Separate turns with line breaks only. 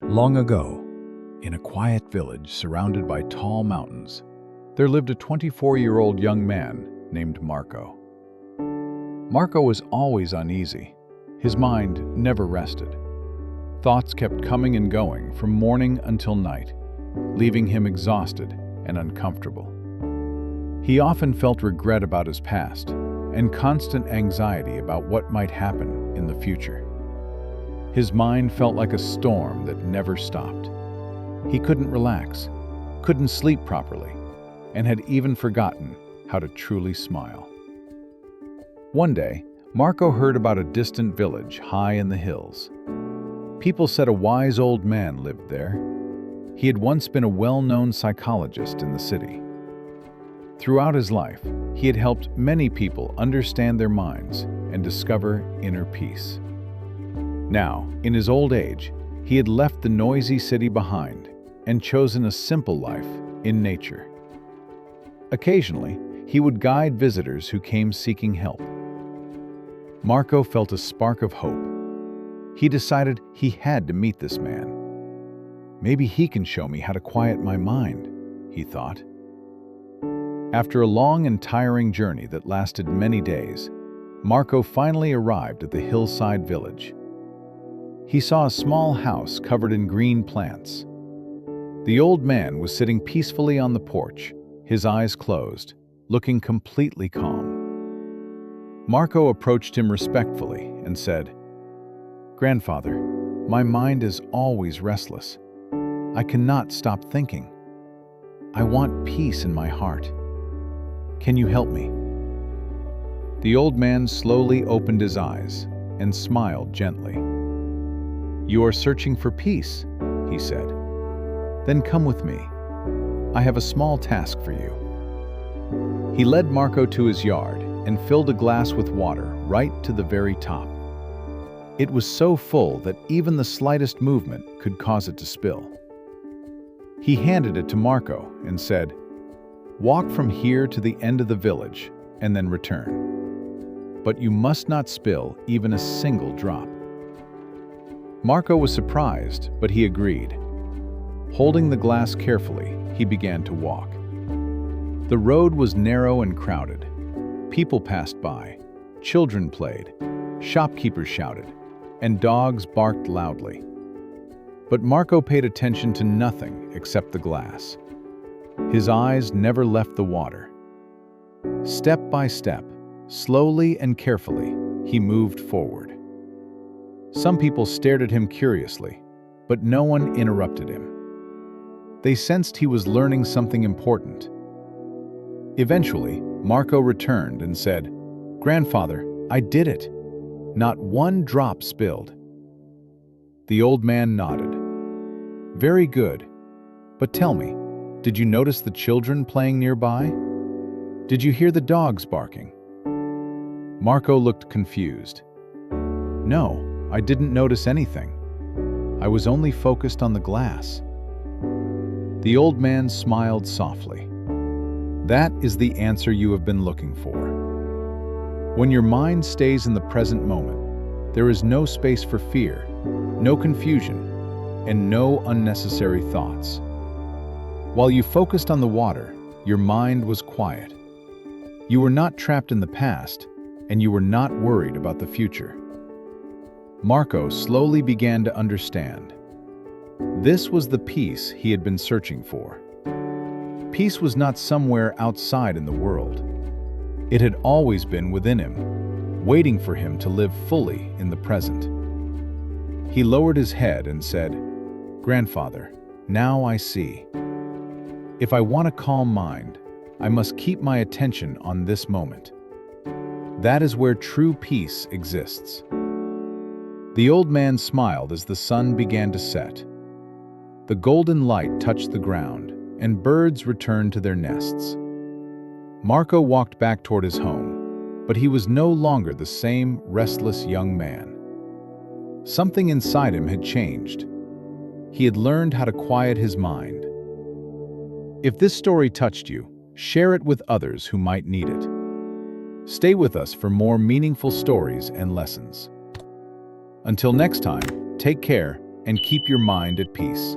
Long ago, in a quiet village surrounded by tall mountains, there lived a 24-year-old young man named Marco. Marco was always uneasy. His mind never rested. Thoughts kept coming and going from morning until night, leaving him exhausted and uncomfortable. He often felt regret about his past and constant anxiety about what might happen in the future. His mind felt like a storm that never stopped. He couldn't relax, couldn't sleep properly, and had even forgotten how to truly smile. One day, Marco heard about a distant village high in the hills. People said a wise old man lived there. He had once been a well-known psychologist in the city. Throughout his life, he had helped many people understand their minds and discover inner peace. Now, in his old age, he had left the noisy city behind and chosen a simple life in nature. Occasionally, he would guide visitors who came seeking help. Marco felt a spark of hope. He decided he had to meet this man. Maybe he can show me how to quiet my mind, he thought. After a long and tiring journey that lasted many days, Marco finally arrived at the hillside village. He saw a small house covered in green plants. The old man was sitting peacefully on the porch, his eyes closed, looking completely calm. Marco approached him respectfully and said, "Grandfather, my mind is always restless. I cannot stop thinking. I want peace in my heart. Can you help me?" The old man slowly opened his eyes and smiled gently. "You are searching for peace," he said. "Then come with me. I have a small task for you." He led Marco to his yard and filled a glass with water right to the very top. It was so full that even the slightest movement could cause it to spill. He handed it to Marco and said, "Walk from here to the end of the village and then return. But you must not spill even a single drop." Marco was surprised, but he agreed. Holding the glass carefully, he began to walk. The road was narrow and crowded. People passed by, children played, shopkeepers shouted, and dogs barked loudly. But Marco paid attention to nothing except the glass. His eyes never left the water. Step by step, slowly and carefully, he moved forward. Some people stared at him curiously, but no one interrupted him. They sensed he was learning something important. Eventually, Marco returned and said, "Grandfather, I did it. Not one drop spilled." The old man nodded. "Very good. But tell me, did you notice the children playing nearby? Did you hear the dogs barking?" Marco looked confused. "No, I didn't notice anything. I was only focused on the glass." The old man smiled softly. "That is the answer you have been looking for. When your mind stays in the present moment, there is no space for fear, no confusion, and no unnecessary thoughts. While you focused on the water, your mind was quiet. You were not trapped in the past, and you were not worried about the future." Marco slowly began to understand. This was the peace he had been searching for. Peace was not somewhere outside in the world. It had always been within him, waiting for him to live fully in the present. He lowered his head and said, "Grandfather, now I see. If I want a calm mind, I must keep my attention on this moment. That is where true peace exists." The old man smiled as the sun began to set. The golden light touched the ground, and birds returned to their nests. Marco walked back toward his home, but he was no longer the same restless young man. Something inside him had changed. He had learned how to quiet his mind. If this story touched you, share it with others who might need it. Stay with us for more meaningful stories and lessons. Until next time, take care and keep your mind at peace.